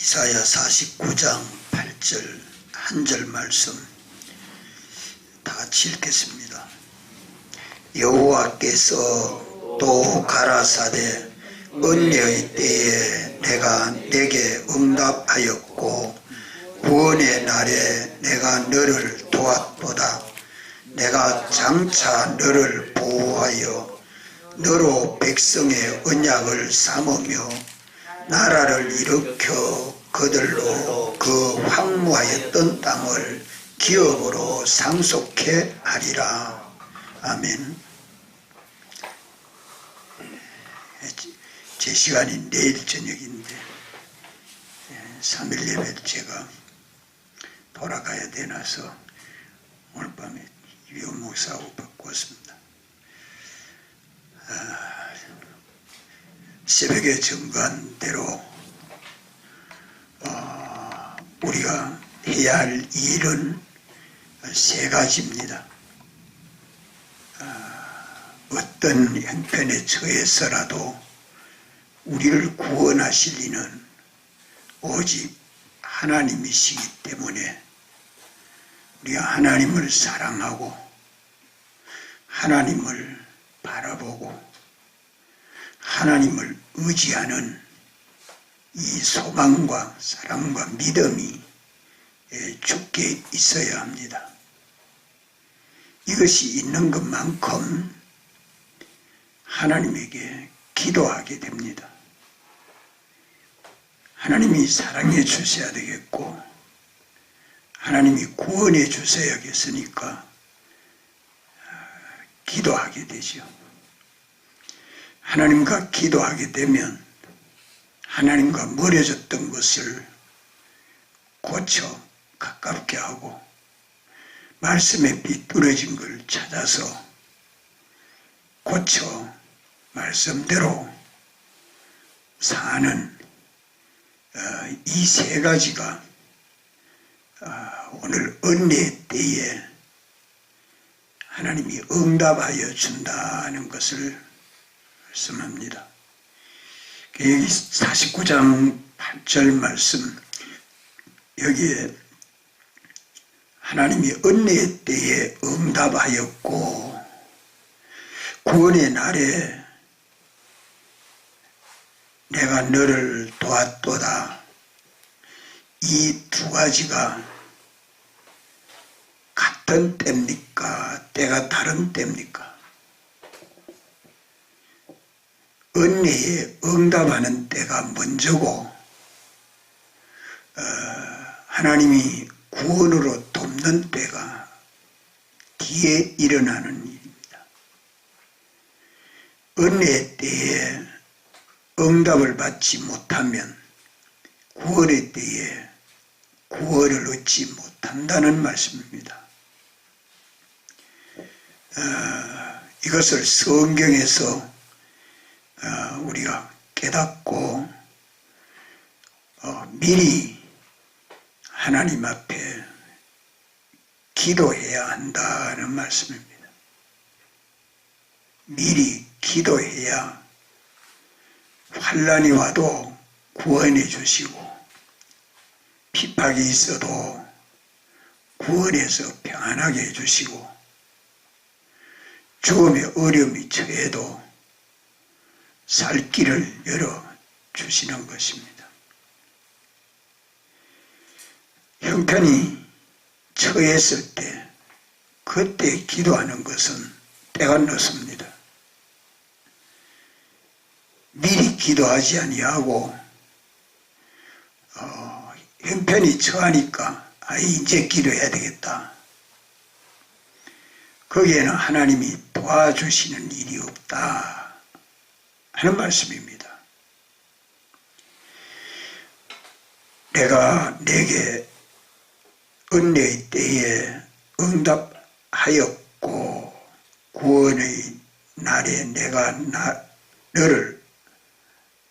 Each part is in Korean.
이사야 49장 8절 한 절 말씀 다 같이 읽겠습니다. 여호와께서 또 가라사대 은혜의 때에 내가 내게 응답하였고 구원의 날에 내가 너를 도왔도다. 내가 장차 너를 보호하여 너로 백성의 언약을 삼으며 나라를 일으켜 그들로 그 황무하였던 땅을 기업으로 상속해 하리라. 아멘. 제 시간이 내일 저녁인데 3일 예배를 제가 돌아가야 되나서 오늘 밤에 유효 목사하고 바꿨습니다. 새벽에 증거한 대로 우리가 해야 할 일은 세 가지입니다. 어떤 형편에 처해서라도 우리를 구원하실 이는 오직 하나님이시기 때문에 우리가 하나님을 사랑하고 하나님을 바라보고 하나님을 의지하는 이 소망과 사랑과 믿음이 주께 있어야 합니다. 이것이 있는 것만큼 하나님에게 기도하게 됩니다. 하나님이 사랑해 주셔야 되겠고 하나님이 구원해 주셔야겠으니까 기도하게 되죠. 하나님과 기도하게 되면 하나님과 멀어졌던 것을 고쳐 가깝게 하고 말씀에 비뚤어진 걸 찾아서 고쳐 말씀대로 사는 이 세 가지가 오늘 은혜의 때에 하나님이 응답하여 준다는 것을 말씀합니다. 여기 49장 8절 말씀, 여기에 하나님이 은혜의 때에 응답하였고 구원의 날에 내가 너를 도왔도다. 이 두 가지가 같은 때입니까? 때가 다른 때입니까? 은혜에 응답하는 때가 먼저고 하나님이 구원으로 돕는 때가 뒤에 일어나는 일입니다. 은혜의 때에 응답을 받지 못하면 구원의 때에 구원을 얻지 못한다는 말씀입니다. 이것을 성경에서 우리가 깨닫고 미리 하나님 앞에 기도해야 한다는 말씀입니다. 미리 기도해야 환난이 와도 구원해 주시고 핍박이 있어도 구원해서 평안하게 해주시고 죽음의 어려움이 처해도 살 길을 열어주시는 것입니다. 형편이 처했을 때 그때 기도하는 것은 때가 늦습니다. 미리 기도하지 아니하고 형편이 처하니까 이제 기도해야 되겠다. 거기에는 하나님이 도와주시는 일이 없다 하는 말씀입니다. 내가 내게 은혜의 때에 응답하였고 구원의 날에 내가 너를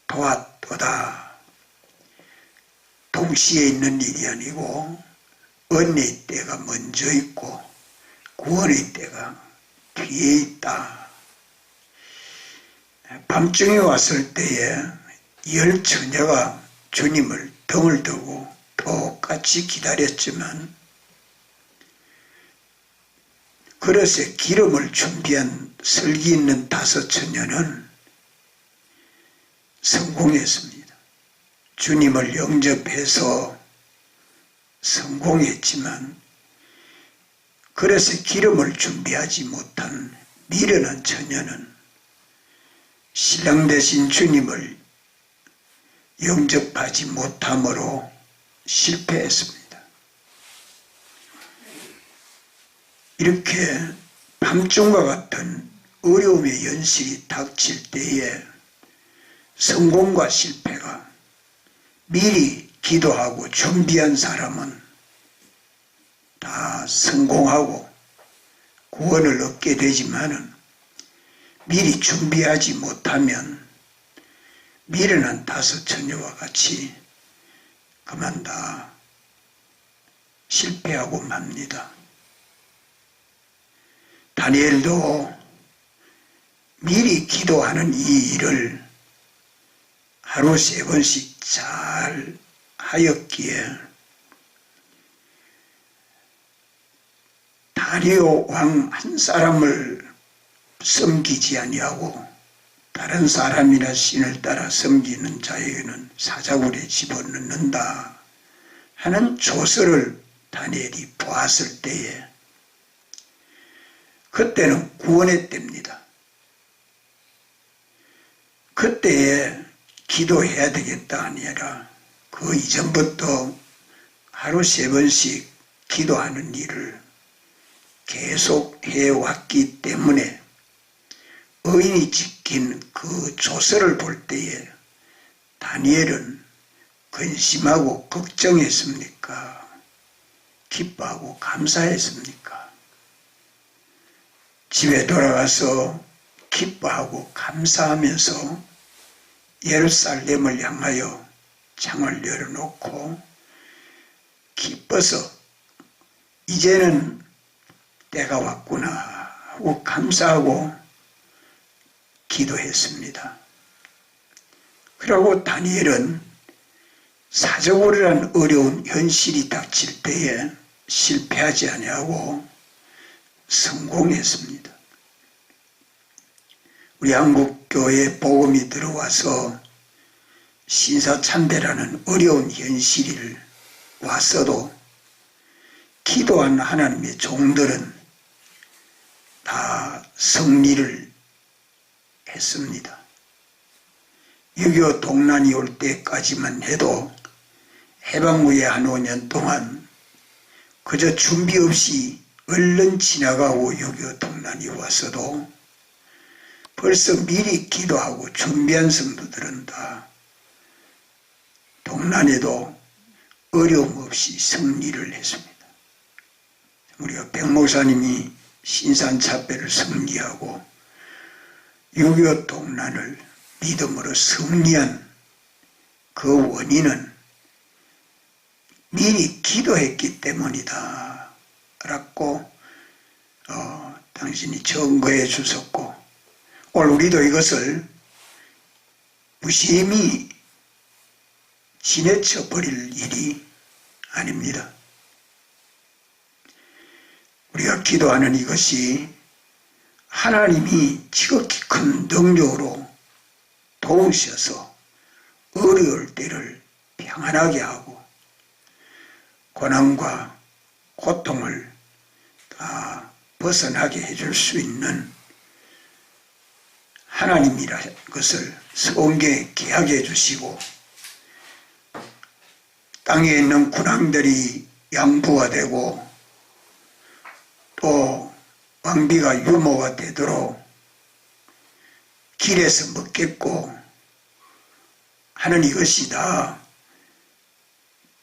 도왔도다. 동시에 있는 일이 아니고 은혜의 때가 먼저 있고 구원의 때가 뒤에 있다. 밤중에 왔을 때에 열 처녀가 주님을 등을 두고 똑같이 기다렸지만 그릇에 기름을 준비한 슬기 있는 5 처녀는 성공했습니다. 주님을 영접해서 성공했지만 그릇에 기름을 준비하지 못한 미련한 처녀는 신랑 되신 주님을 영접하지 못함으로 실패했습니다. 이렇게 밤중과 같은 어려움의 연실이 닥칠 때에 성공과 실패가 미리 기도하고 준비한 사람은 다 성공하고 구원을 얻게 되지만은 미리 준비하지 못하면 미련한 5 처녀와 같이 그만 다 실패하고 맙니다. 다니엘도 미리 기도하는 이 일을 하루 3번씩 잘 하였기에 다리오 왕 한 사람을 섬기지 아니하고 다른 사람이나 신을 따라 섬기는 자에게는 사자굴에 집어넣는다 하는 조서를 다니엘이 보았을 때에 그때는 구원의 때입니다. 그때에 기도해야 되겠다 아니라 그 이전부터 하루 3번씩 기도하는 일을 계속 해왔기 때문에 의인이 지킨 그 조서를 볼 때에 다니엘은 근심하고 걱정했습니까? 기뻐하고 감사했습니까? 집에 돌아가서 기뻐하고 감사하면서 예루살렘을 향하여 창을 열어놓고 기뻐서 이제는 때가 왔구나 하고 감사하고 기도했습니다. 그리고 다니엘은 사자굴이라는 어려운 현실이 닥칠 때에 실패하지 아니하고 성공했습니다. 우리 한국교회에 복음이 들어와서 신사참배라는 어려운 현실이 왔어도 기도한 하나님의 종들은 다 승리를 했습니다. 6.25 동란이 올 때까지만 해도 해방 후에 한 5년 동안 그저 준비 없이 얼른 지나가고 6.25 동란이 왔어도 벌써 미리 기도하고 준비한 성도들은 다 동란에도 어려움 없이 승리를 했습니다. 우리가 백 목사님이 신산참배를 승리하고 6.25 동란을 믿음으로 승리한 그 원인은 미리 기도했기 때문이다 라고 당신이 증거해 주셨고 오늘 우리도 이것을 무심히 지내쳐 버릴 일이 아닙니다. 우리가 기도하는 이것이 하나님이 지극히 큰 능력으로 도우셔서 어려울 때를 평안하게 하고 고난과 고통을 다 벗어나게 해줄 수 있는 하나님이라는 것을 성경에 기하게 해주시고 땅에 있는 군왕들이 양부가 되고 또 왕비가 유모가 되도록 길에서 먹겠고 하는 이것이 다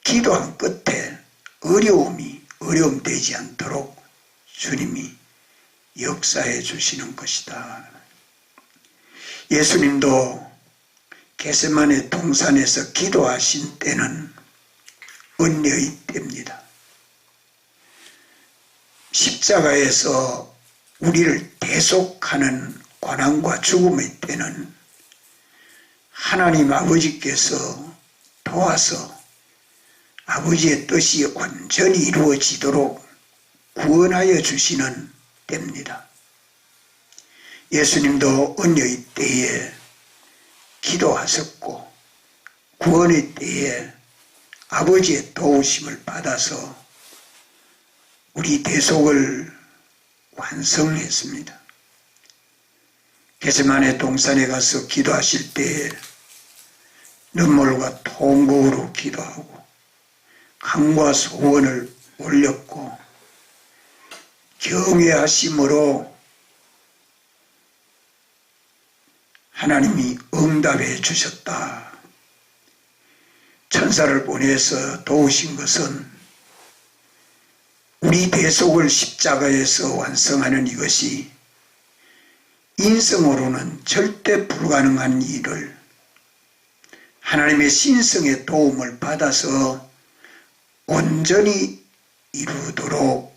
기도한 끝에 어려움 되지 않도록 주님이 역사해 주시는 것이다. 예수님도 겟세마네 동산에서 기도하신 때는 은혜의 때입니다. 십자가에서 우리를 대속하는 고난과 죽음의 때는 하나님 아버지께서 도와서 아버지의 뜻이 온전히 이루어지도록 구원하여 주시는 때입니다. 예수님도 은혜의 때에 기도하셨고 구원의 때에 아버지의 도우심을 받아서 우리 대속을 완성했습니다. 겟세마네 동산에 가서 기도하실 때에 눈물과 통곡으로 기도하고 간과 소원을 올렸고 경외하심으로 하나님이 응답해 주셨다. 천사를 보내서 도우신 것은 우리 대속을 십자가에서 완성하는 이것이 인성으로는 절대 불가능한 일을 하나님의 신성의 도움을 받아서 온전히 이루도록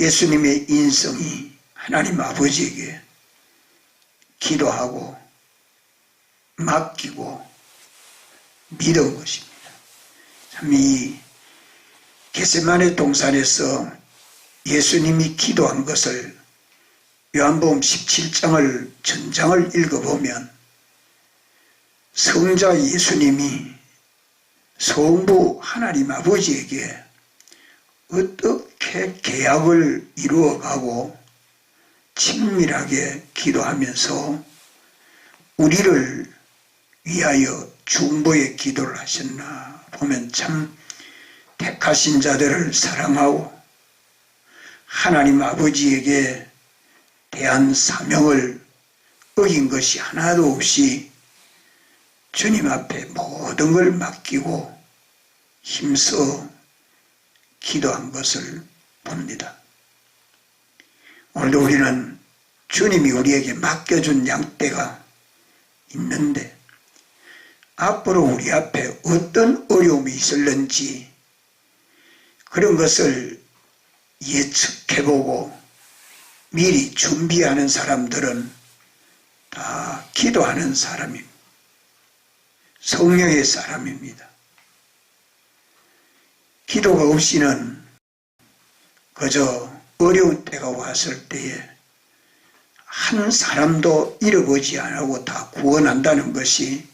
예수님의 인성이 하나님 아버지에게 기도하고 맡기고 믿은 것입니다. 참 이 겟세마네 동산에서 예수님이 기도한 것을 요한복음 17장을 전장을 읽어보면 성자 예수님이 성부 하나님 아버지에게 어떻게 계약을 이루어가고 친밀하게 기도하면서 우리를 위하여 중보의 기도를 하셨나 보면 참 택하신 자들을 사랑하고 하나님 아버지에게 대한 사명을 어긴 것이 하나도 없이 주님 앞에 모든 걸 맡기고 힘써 기도한 것을 봅니다. 오늘도 우리는 주님이 우리에게 맡겨준 양떼가 있는데 앞으로 우리 앞에 어떤 어려움이 있을는지 그런 것을 예측해보고 미리 준비하는 사람들은 다 기도하는 사람입니다. 성령의 사람입니다. 기도가 없이는 그저 어려운 때가 왔을 때에 한 사람도 잃어보지 않고 다 구원한다는 것이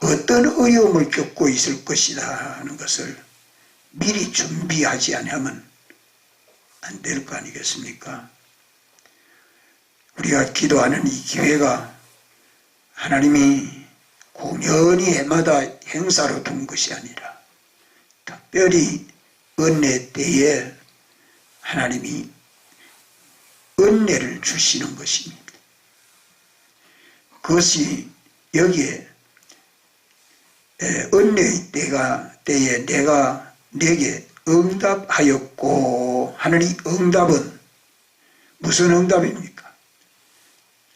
어떤 어려움을 겪고 있을 것이다 하는 것을 미리 준비하지 않으면 안 될 거 아니겠습니까? 우리가 기도하는 이 기회가 하나님이 공연히 해마다 행사로 둔 것이 아니라 특별히 은혜 때에 하나님이 은혜를 주시는 것입니다. 그것이 여기에 은혜의 때에 내가 내게 응답하였고 하는 이 응답은 무슨 응답입니까?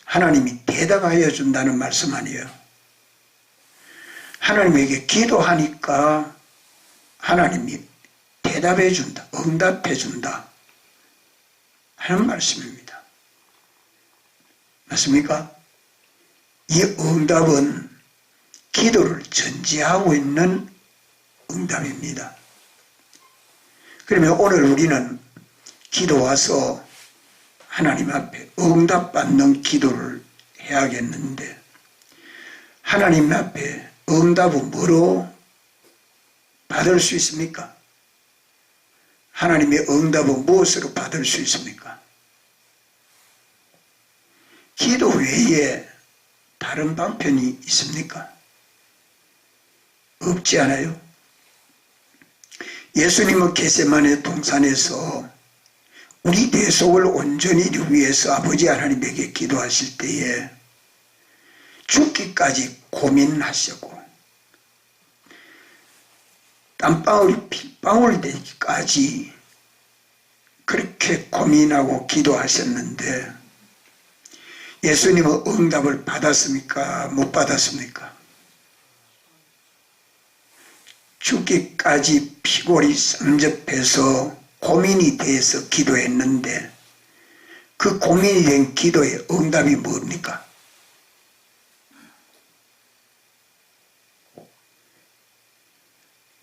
하나님이 대답하여 준다는 말씀 아니에요. 하나님에게 기도하니까 하나님이 대답해 준다, 응답해 준다 하는 말씀입니다. 맞습니까? 이 응답은 기도를 전제하고 있는 응답입니다. 그러면 오늘 우리는 기도 와서 하나님 앞에 응답받는 기도를 해야겠는데 하나님 앞에 응답은 뭐로 받을 수 있습니까? 하나님의 응답은 무엇으로 받을 수 있습니까? 기도 외에 다른 방편이 있습니까? 없지 않아요? 예수님은 겟세마네 동산에서 우리 대속을 온전히 이루기 위해서 아버지 하나님에게 기도하실 때에 죽기까지 고민하셨고 땀방울이 핏방울 되기까지 그렇게 고민하고 기도하셨는데 예수님은 응답을 받았습니까? 못 받았습니까? 죽기까지 피골이 쌈접해서 고민이 돼서 기도했는데 그 고민이 된 기도의 응답이 뭡니까?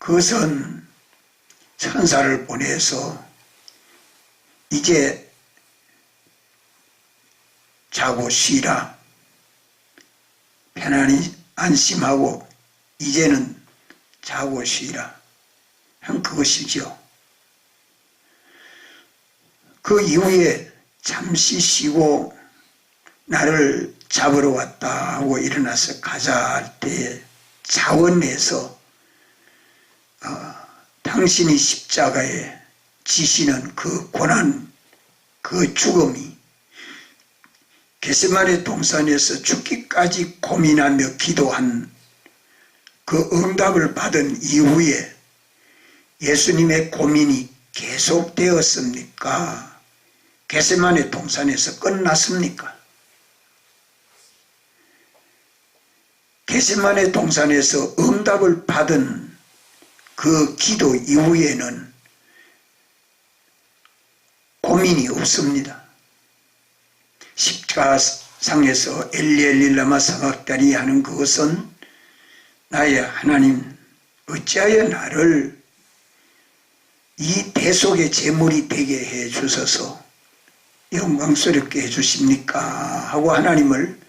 그것은 천사를 보내서 이제 자고 쉬라, 편안히 안심하고 이제는 자고 쉬라 한 그것이죠. 그 이후에 잠시 쉬고 나를 잡으러 왔다 하고 일어나서 가자 할 때에 자원해서 당신이 십자가에 지시는 그 고난, 그 죽음이 겟세마네 동산에서 죽기까지 고민하며 기도한 그 응답을 받은 이후에 예수님의 고민이 계속되었습니까? 겟세마네 동산에서 끝났습니까? 겟세마네 동산에서 응답을 받은 그 기도 이후에는 고민이 없습니다. 십자가상에서 엘리 라마 사박다니 하는 그것은 나의 하나님 어찌하여 나를 이 대속의 제물이 되게 해 주셔서 영광스럽게 해 주십니까? 하고 하나님을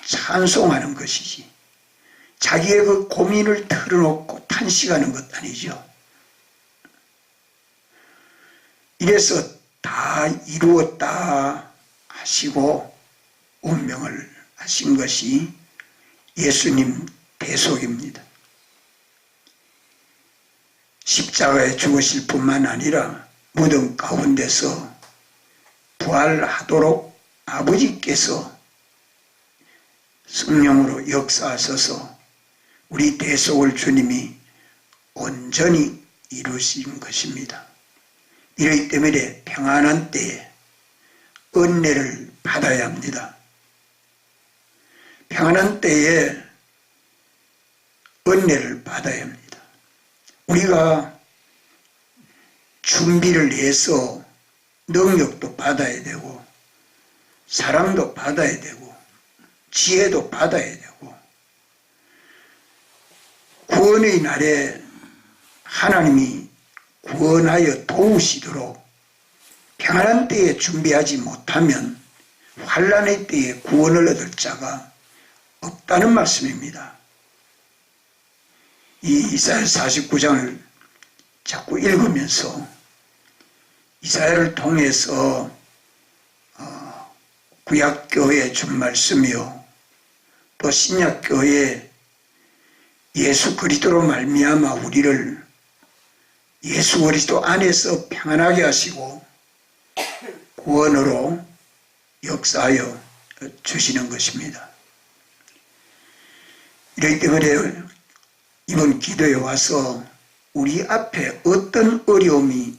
찬송하는 것이지, 자기의 그 고민을 털어놓고 탄식하는 것 아니죠. 이래서 다 이루었다 하시고 운명을 하신 것이 예수님 대속입니다. 십자가에 죽으실 뿐만 아니라 무덤 가운데서 부활하도록 아버지께서 성령으로 역사하셔서 우리 대속을 주님이 온전히 이루신 것입니다. 이러기 때문에 평안한 때에 은혜를 받아야 합니다. 평안한 때에 은혜를 받아야 합니다. 우리가 준비를 해서 능력도 받아야 되고 사랑도 받아야 되고 지혜도 받아야 되고 구원의 날에 하나님이 구원하여 도우시도록 평안한 때에 준비하지 못하면 환난의 때에 구원을 얻을 자가 없다는 말씀입니다. 이 이사야 49장을 자꾸 읽으면서 이사야를 통해서 구약교회에 준 말씀이요 또 신약교회에 예수 그리스도로 말미암아 우리를 예수 그리스도 안에서 평안하게 하시고 구원으로 역사하여 주시는 것입니다. 이렇기 때문에 이번 기도에 와서 우리 앞에 어떤 어려움이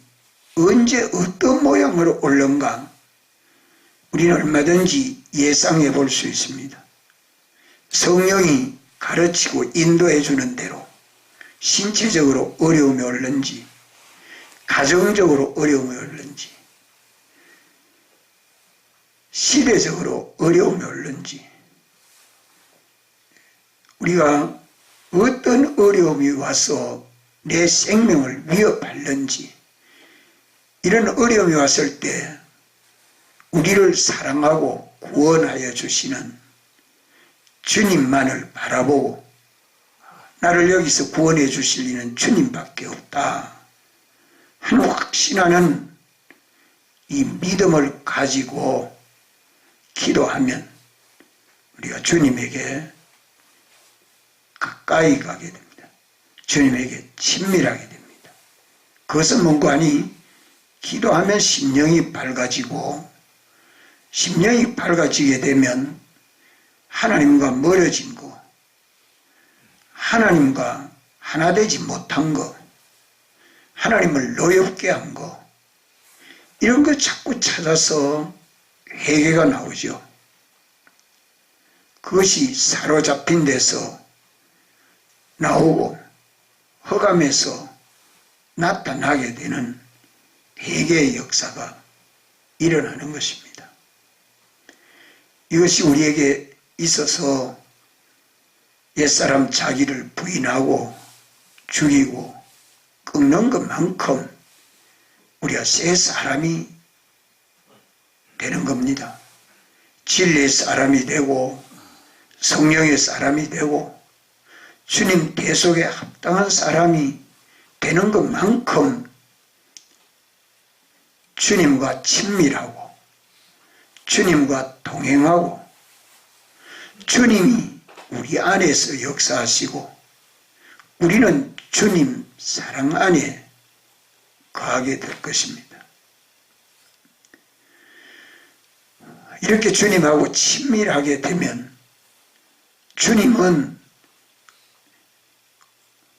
언제 어떤 모양으로 올는가 우리는 얼마든지 예상해 볼 수 있습니다. 성령이 가르치고 인도해 주는 대로 신체적으로 어려움이 올는지 가정적으로 어려움이 올는지 시대적으로 어려움이 올는지 우리가 어떤 어려움이 와서 내 생명을 위협하는지 이런 어려움이 왔을 때 우리를 사랑하고 구원하여 주시는 주님만을 바라보고 나를 여기서 구원해 주실 이는 주님밖에 없다 하는 확신하는 이 믿음을 가지고 기도하면 우리가 주님에게 가까이 가게 됩니다. 주님에게 친밀하게 됩니다. 그것은 뭔가 아니 기도하면 심령이 밝아지고 심령이 밝아지게 되면 하나님과 멀어진 거 하나님과 하나 되지 못한 거 하나님을 노엽게 한 거 이런 걸 자꾸 찾아서 회개가 나오죠. 그것이 사로잡힌 데서 나오고 허감에서 나타나게 되는 회개의 역사가 일어나는 것입니다. 이것이 우리에게 있어서 옛사람 자기를 부인하고 죽이고 꺾는 것만큼 우리가 새 사람이 되는 겁니다. 진리의 사람이 되고 성령의 사람이 되고 주님 대속에 합당한 사람이 되는 것만큼 주님과 친밀하고 주님과 동행하고 주님이 우리 안에서 역사하시고 우리는 주님 사랑 안에 거하게 될 것입니다. 이렇게 주님하고 친밀하게 되면 주님은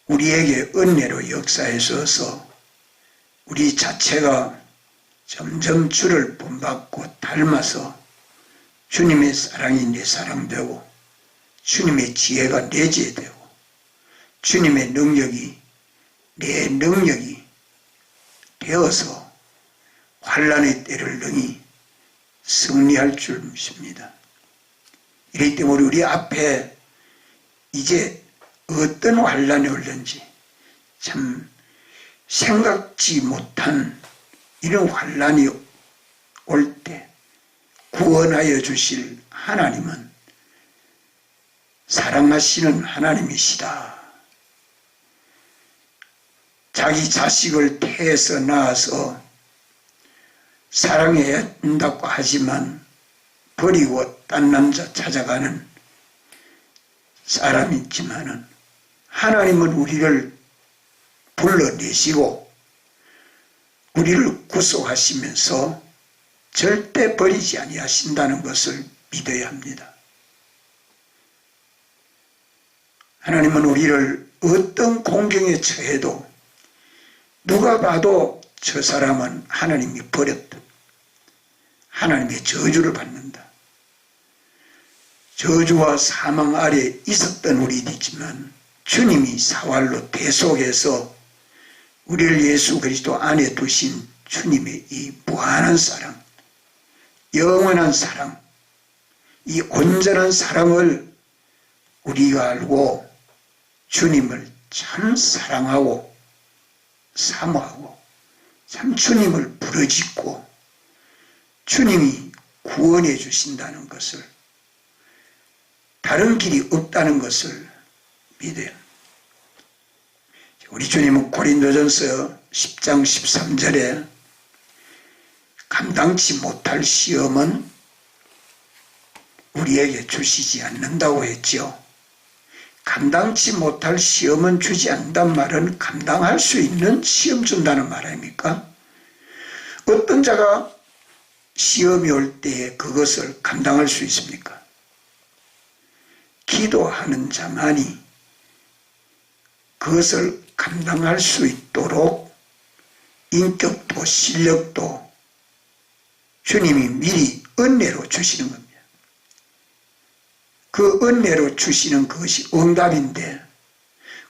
우리에게 은혜로 역사하셔서 우리 자체가 점점 주를 본받고 닮아서 주님의 사랑이 내 사랑 되고 주님의 지혜가 내 지혜 되고 주님의 능력이 내 능력이 되어서 환난의 때를 능히 승리할 줄 믿습니다. 이렇기 때문에 우리 앞에 이제 어떤 환난이 올는지 참 생각지 못한 이런 환난이 올 때 구원하여 주실 하나님은 사랑하시는 하나님이시다. 자기 자식을 태에서 낳아서 사랑해야 한다고 하지만 버리고 딴 남자 찾아가는 사람이 있지만은 하나님은 우리를 불러내시고 우리를 구속하시면서 절대 버리지 아니하신다는 것을 믿어야 합니다. 하나님은 우리를 어떤 공경에 처해도 누가 봐도 저 사람은 하나님이 버렸다. 하나님의 저주를 받는다. 저주와 사망 아래 있었던 우리이지만 주님이 사활로 대속해서 우리를 예수 그리스도 안에 두신 주님의 이 무한한 사랑, 영원한 사랑, 이 온전한 사랑을 우리가 알고 주님을 참 사랑하고 사모하고 참 주님을 부르짖고 주님이 구원해 주신다는 것을 다른 길이 없다는 것을 믿어요. 우리 주님은 고린도전서 10장 13절에 감당치 못할 시험은 우리에게 주시지 않는다고 했죠. 감당치 못할 시험은 주지 않는단 말은 감당할 수 있는 시험 준다는 말 아닙니까? 어떤 자가 시험이 올 때에 그것을 감당할 수 있습니까? 기도하는 자만이 그것을 감당할 수 있도록 인격도 실력도 주님이 미리 은혜로 주시는 겁니다. 그 은혜로 주시는 그것이 응답인데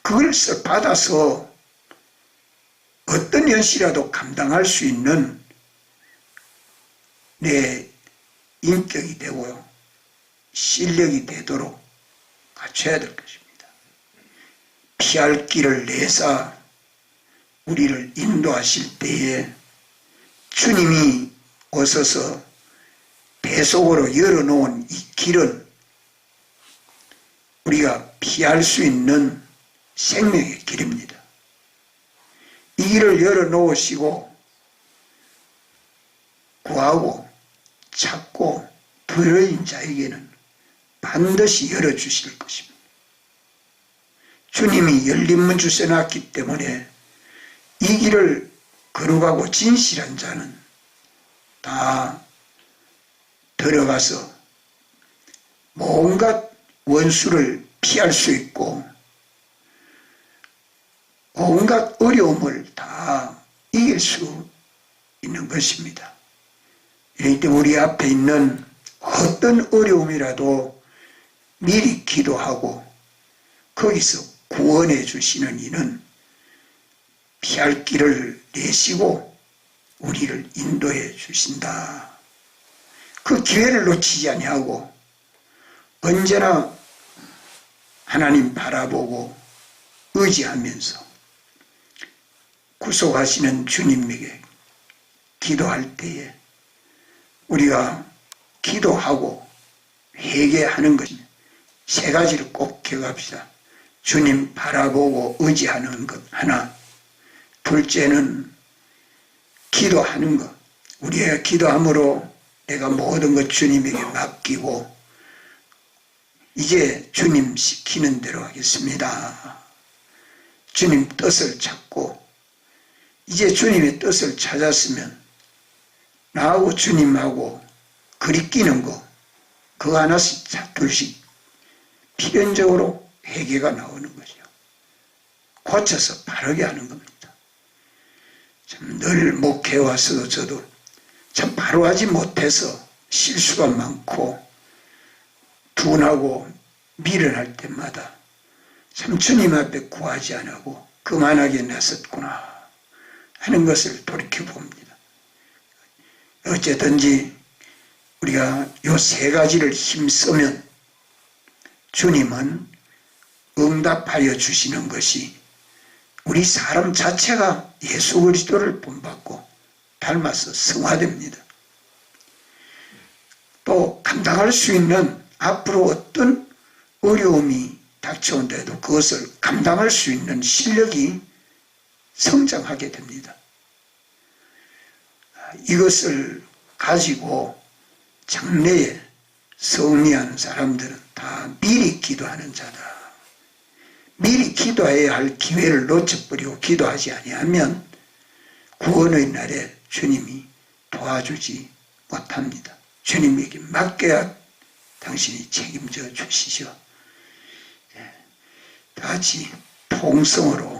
그걸 받아서 어떤 연시라도 감당할 수 있는 내 인격이 되고요. 실력이 되도록 갖춰야 될 것입니다. 피할 길을 내사 우리를 인도하실 때에 주님이 오셔서 대속으로 열어놓은 이 길은 우리가 피할 수 있는 생명의 길입니다. 이 길을 열어놓으시고 구하고 찾고 부여인 자에게는 반드시 열어주실 것입니다. 주님이 열린 문 주셔놨기 때문에 이 길을 걸어가고 진실한 자는 다 들어가서 온갖 원수를 피할 수 있고 온갖 어려움을 다 이길 수 있는 것입니다. 이럴 때 우리 앞에 있는 어떤 어려움이라도 미리 기도하고 거기서 구원해 주시는 이는 피할 길을 내시고 우리를 인도해 주신다. 그 기회를 놓치지 아니하고 언제나 하나님 바라보고 의지하면서 구속하시는 주님에게 기도할 때에 우리가 기도하고 회개하는 것입니다. 세 가지를 꼭 기억합시다. 주님 바라보고 의지하는 것 하나, 둘째는 기도하는 것. 우리의 기도함으로 내가 모든 것 주님에게 맡기고 이제 주님 시키는 대로 하겠습니다. 주님 뜻을 찾고 이제 주님의 뜻을 찾았으면 나하고 주님하고 그리끼는 거 그거 하나씩 둘씩 필연적으로 회개가 나오는 거죠. 고쳐서 바르게 하는 겁니다. 참 늘 목회에 와서도 저도 참 바로 하지 못해서 실수가 많고 둔하고 미련할 때마다 참 주님 앞에 구하지 않고 그만하게 냈었구나 하는 것을 돌이켜봅니다. 어쨌든지 우리가 요 세 가지를 힘쓰면 주님은 응답하여 주시는 것이 우리 사람 자체가 예수 그리스도를 본받고 닮아서 성화됩니다. 또 감당할 수 있는 앞으로 어떤 어려움이 닥쳐온데도 그것을 감당할 수 있는 실력이 성장하게 됩니다. 이것을 가지고 장래에 승리하는 사람들은 다 미리 기도하는 자다. 미리 기도해야 할 기회를 놓쳐버리고 기도하지 아니하면 구원의 날에 주님이 도와주지 못합니다. 주님에게 맡겨야 당신이 책임져 주시죠. 다 같이 통성으로